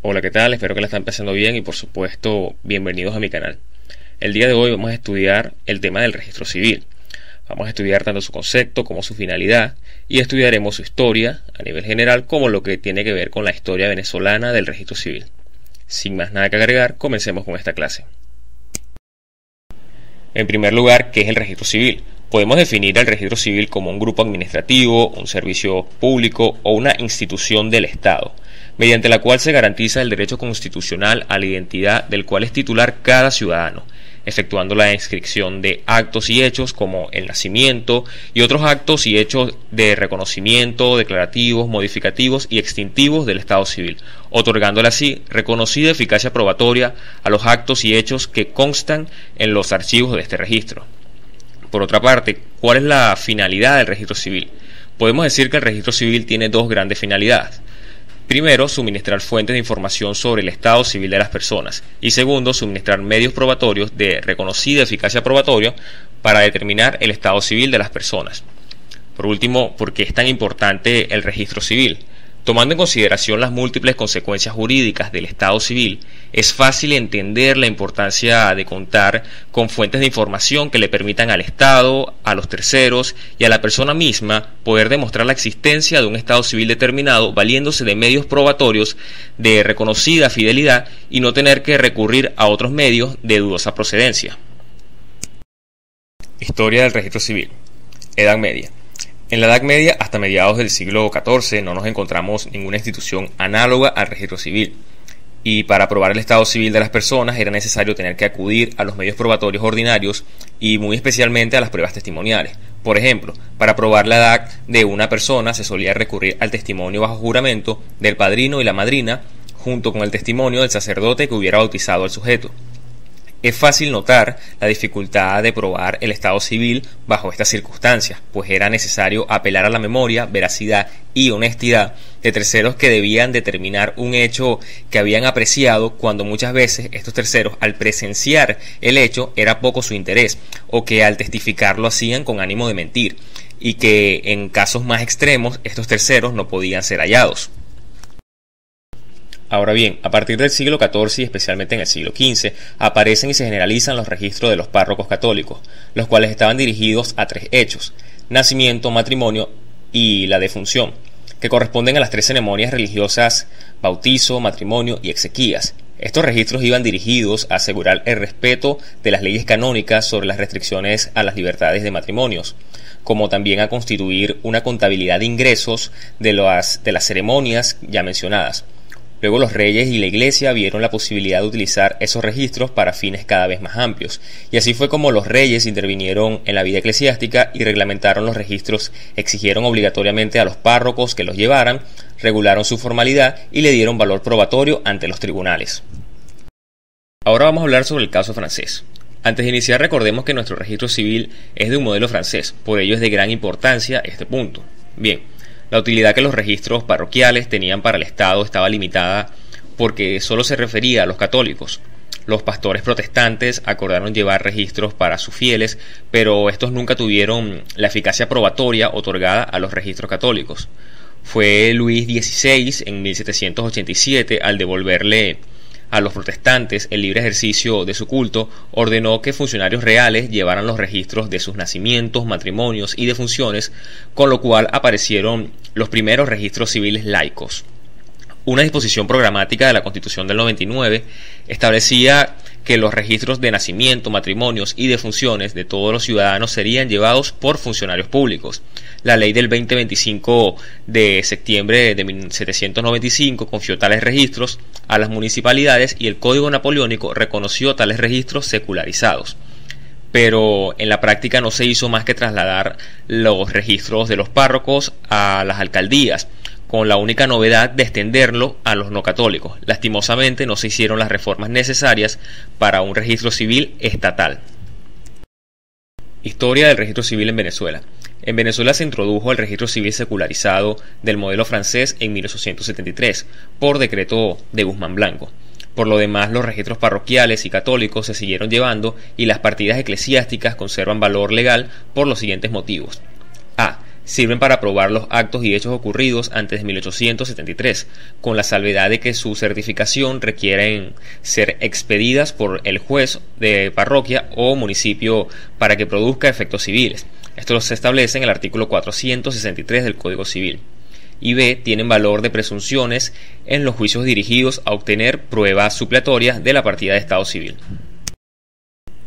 Hola, ¿qué tal? Espero que la estén pasando bien y por supuesto, bienvenidos a mi canal. El día de hoy vamos a estudiar el tema del registro civil. Vamos a estudiar tanto su concepto como su finalidad y estudiaremos su historia a nivel general como lo que tiene que ver con la historia venezolana del registro civil. Sin más nada que agregar, comencemos con esta clase. En primer lugar, ¿qué es el registro civil? Podemos definir el registro civil como un grupo administrativo, un servicio público o una institución del Estado, mediante la cual se garantiza el derecho constitucional a la identidad del cual es titular cada ciudadano, efectuando la inscripción de actos y hechos como el nacimiento y otros actos y hechos de reconocimiento, declarativos, modificativos y extintivos del Estado civil, otorgándole así reconocida eficacia probatoria a los actos y hechos que constan en los archivos de este registro. Por otra parte, ¿cuál es la finalidad del registro civil? Podemos decir que el registro civil tiene dos grandes finalidades. Primero, suministrar fuentes de información sobre el estado civil de las personas. Y segundo, suministrar medios probatorios de reconocida eficacia probatoria para determinar el estado civil de las personas. Por último, ¿por qué es tan importante el registro civil? Tomando en consideración las múltiples consecuencias jurídicas del estado civil, es fácil entender la importancia de contar con fuentes de información que le permitan al Estado, a los terceros y a la persona misma poder demostrar la existencia de un estado civil determinado valiéndose de medios probatorios de reconocida fidelidad y no tener que recurrir a otros medios de dudosa procedencia. Historia del registro civil. Edad Media. En la Edad Media, hasta mediados del siglo XIV, no nos encontramos ninguna institución análoga al registro civil. Y para probar el estado civil de las personas era necesario tener que acudir a los medios probatorios ordinarios y muy especialmente a las pruebas testimoniales. Por ejemplo, para probar la edad de una persona se solía recurrir al testimonio bajo juramento del padrino y la madrina, junto con el testimonio del sacerdote que hubiera bautizado al sujeto. Es fácil notar la dificultad de probar el estado civil bajo estas circunstancias, pues era necesario apelar a la memoria, veracidad y honestidad de terceros que debían determinar un hecho que habían apreciado, cuando muchas veces estos terceros al presenciar el hecho era poco su interés, o que al testificar lo hacían con ánimo de mentir, y que en casos más extremos estos terceros no podían ser hallados. Ahora bien, a partir del siglo XIV y especialmente en el siglo XV, aparecen y se generalizan los registros de los párrocos católicos, los cuales estaban dirigidos a tres hechos: nacimiento, matrimonio y la defunción, que corresponden a las tres ceremonias religiosas: bautizo, matrimonio y exequias. Estos registros iban dirigidos a asegurar el respeto de las leyes canónicas sobre las restricciones a las libertades de matrimonios, como también a constituir una contabilidad de ingresos de las ceremonias ya mencionadas. Luego los reyes y la iglesia vieron la posibilidad de utilizar esos registros para fines cada vez más amplios, y así fue como los reyes intervinieron en la vida eclesiástica y reglamentaron los registros, exigieron obligatoriamente a los párrocos que los llevaran, regularon su formalidad y le dieron valor probatorio ante los tribunales. Ahora vamos a hablar sobre el caso francés. Antes de iniciar, recordemos que nuestro registro civil es de un modelo francés, por ello es de gran importancia este punto. Bien, la utilidad que los registros parroquiales tenían para el Estado estaba limitada porque solo se refería a los católicos. Los pastores protestantes acordaron llevar registros para sus fieles, pero estos nunca tuvieron la eficacia probatoria otorgada a los registros católicos. Fue Luis XVI en 1787, al devolverle a los protestantes el libre ejercicio de su culto, ordenó que funcionarios reales llevaran los registros de sus nacimientos, matrimonios y defunciones, con lo cual aparecieron los primeros registros civiles laicos. Una disposición programática de la Constitución del 99 establecía que los registros de nacimiento, matrimonios y defunciones de todos los ciudadanos serían llevados por funcionarios públicos. La ley del 25 de septiembre de 1795 confió tales registros a las municipalidades y el Código Napoleónico reconoció tales registros secularizados. Pero en la práctica no se hizo más que trasladar los registros de los párrocos a las alcaldías, con la única novedad de extenderlo a los no católicos. Lastimosamente no se hicieron las reformas necesarias para un registro civil estatal. Historia del registro civil en Venezuela. En Venezuela se introdujo el registro civil secularizado del modelo francés en 1873, por decreto de Guzmán Blanco. Por lo demás, los registros parroquiales y católicos se siguieron llevando y las partidas eclesiásticas conservan valor legal por los siguientes motivos. A. sirven para probar los actos y hechos ocurridos antes de 1873, con la salvedad de que su certificación requieren ser expedidas por el juez de parroquia o municipio para que produzca efectos civiles. Esto se establece en el artículo 463 del Código Civil. Y B. Tienen valor de presunciones en los juicios dirigidos a obtener pruebas supletorias de la partida de estado civil.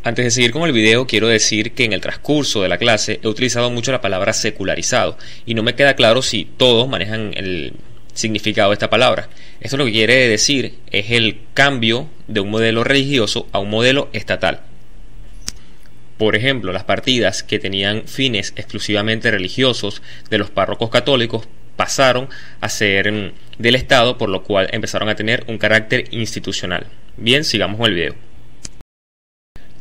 Antes de seguir con el video, quiero decir que en el transcurso de la clase he utilizado mucho la palabra secularizado y no me queda claro si todos manejan el significado de esta palabra. Esto lo que quiere decir es el cambio de un modelo religioso a un modelo estatal. Por ejemplo, las partidas que tenían fines exclusivamente religiosos de los párrocos católicos pasaron a ser del Estado, por lo cual empezaron a tener un carácter institucional. Bien, sigamos con el video.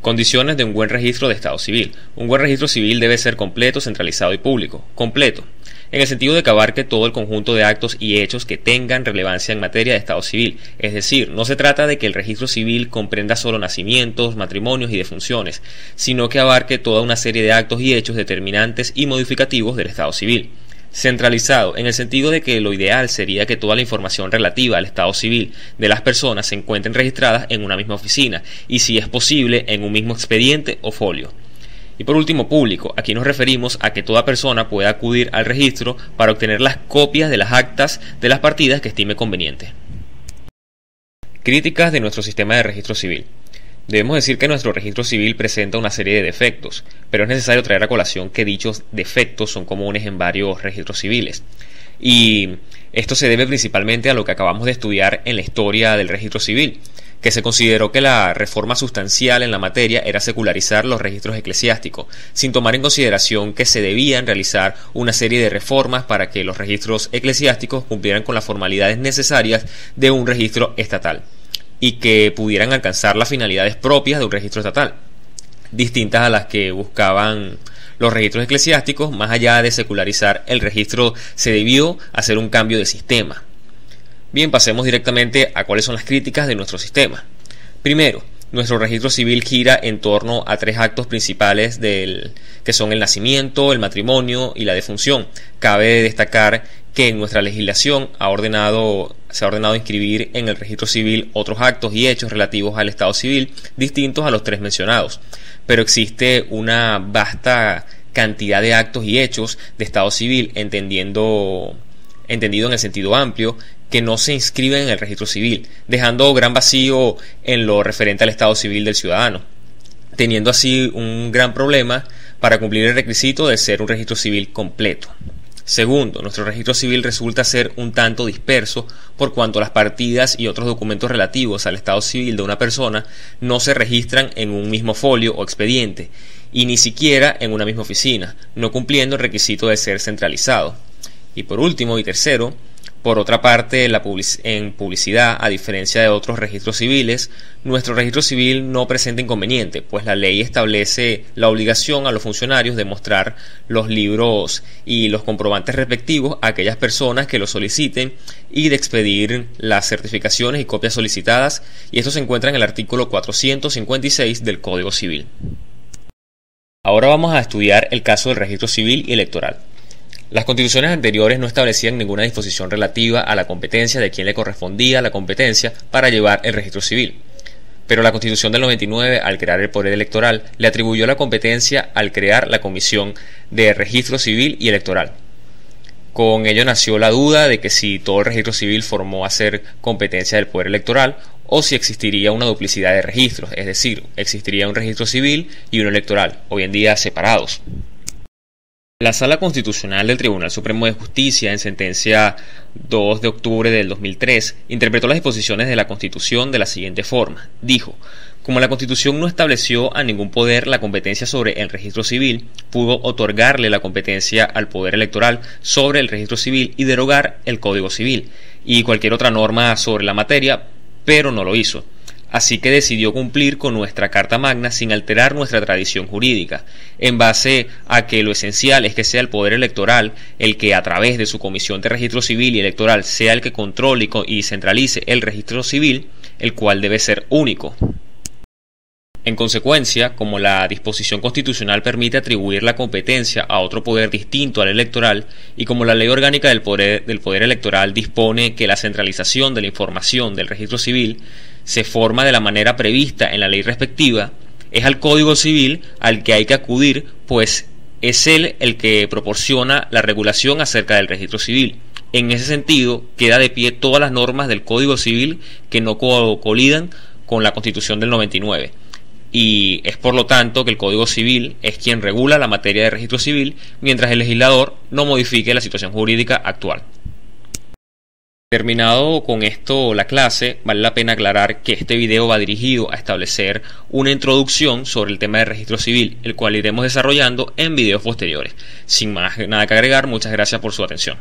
Condiciones de un buen registro de estado civil. Un buen registro civil debe ser completo, centralizado y público. Completo, en el sentido de que abarque todo el conjunto de actos y hechos que tengan relevancia en materia de estado civil. Es decir, no se trata de que el registro civil comprenda solo nacimientos, matrimonios y defunciones, sino que abarque toda una serie de actos y hechos determinantes y modificativos del estado civil. Centralizado, en el sentido de que lo ideal sería que toda la información relativa al estado civil de las personas se encuentren registradas en una misma oficina y, si es posible, en un mismo expediente o folio. Y por último, público. Aquí nos referimos a que toda persona pueda acudir al registro para obtener las copias de las actas de las partidas que estime conveniente. Críticas de nuestro sistema de registro civil. Debemos decir que nuestro registro civil presenta una serie de defectos, pero es necesario traer a colación que dichos defectos son comunes en varios registros civiles. Y esto se debe principalmente a lo que acabamos de estudiar en la historia del registro civil, que se consideró que la reforma sustancial en la materia era secularizar los registros eclesiásticos, sin tomar en consideración que se debían realizar una serie de reformas para que los registros eclesiásticos cumplieran con las formalidades necesarias de un registro estatal y que pudieran alcanzar las finalidades propias de un registro estatal, distintas a las que buscaban los registros eclesiásticos. Más allá de secularizar el registro, se debió hacer un cambio de sistema. Bien, pasemos directamente a cuáles son las críticas de nuestro sistema. Primero, nuestro registro civil gira en torno a tres actos principales que son el nacimiento, el matrimonio y la defunción. Cabe destacar que en nuestra legislación se ha ordenado inscribir en el registro civil otros actos y hechos relativos al estado civil distintos a los tres mencionados, pero existe una vasta cantidad de actos y hechos de estado civil, entendido en el sentido amplio, que no se inscriben en el registro civil, dejando gran vacío en lo referente al estado civil del ciudadano, teniendo así un gran problema para cumplir el requisito de ser un registro civil completo. Segundo, nuestro registro civil resulta ser un tanto disperso por cuanto las partidas y otros documentos relativos al estado civil de una persona no se registran en un mismo folio o expediente y ni siquiera en una misma oficina, no cumpliendo el requisito de ser centralizado. Y por último y tercero, por otra parte, en publicidad, a diferencia de otros registros civiles, nuestro registro civil no presenta inconveniente, pues la ley establece la obligación a los funcionarios de mostrar los libros y los comprobantes respectivos a aquellas personas que los soliciten y de expedir las certificaciones y copias solicitadas, y esto se encuentra en el artículo 456 del Código Civil. Ahora vamos a estudiar el caso del registro civil y electoral. Las constituciones anteriores no establecían ninguna disposición relativa a la competencia de quien le correspondía la competencia para llevar el registro civil. Pero la Constitución del 99, al crear el poder electoral, le atribuyó la competencia al crear la Comisión de Registro Civil y Electoral. Con ello nació la duda de que si todo el registro civil formó a ser competencia del poder electoral o si existiría una duplicidad de registros, es decir, existiría un registro civil y uno electoral, hoy en día separados. La Sala Constitucional del Tribunal Supremo de Justicia, en sentencia 2 de octubre del 2003, interpretó las disposiciones de la Constitución de la siguiente forma. Dijo: como la Constitución no estableció a ningún poder la competencia sobre el registro civil, pudo otorgarle la competencia al poder electoral sobre el registro civil y derogar el Código Civil y cualquier otra norma sobre la materia, pero no lo hizo. Así que decidió cumplir con nuestra Carta Magna sin alterar nuestra tradición jurídica, en base a que lo esencial es que sea el poder electoral el que, a través de su Comisión de Registro Civil y Electoral, sea el que controle y centralice el registro civil, el cual debe ser único. En consecuencia, como la disposición constitucional permite atribuir la competencia a otro poder distinto al electoral, y como la ley orgánica del poder electoral dispone que la centralización de la información del registro civil se forma de la manera prevista en la ley respectiva, es al Código Civil al que hay que acudir, pues es él el que proporciona la regulación acerca del registro civil. En ese sentido, queda de pie todas las normas del Código Civil que no colidan con la Constitución del 99. Y es por lo tanto que el Código Civil es quien regula la materia de registro civil, mientras el legislador no modifique la situación jurídica actual. Terminado con esto la clase, vale la pena aclarar que este video va dirigido a establecer una introducción sobre el tema de registro civil, el cual iremos desarrollando en videos posteriores. Sin más nada que agregar, muchas gracias por su atención.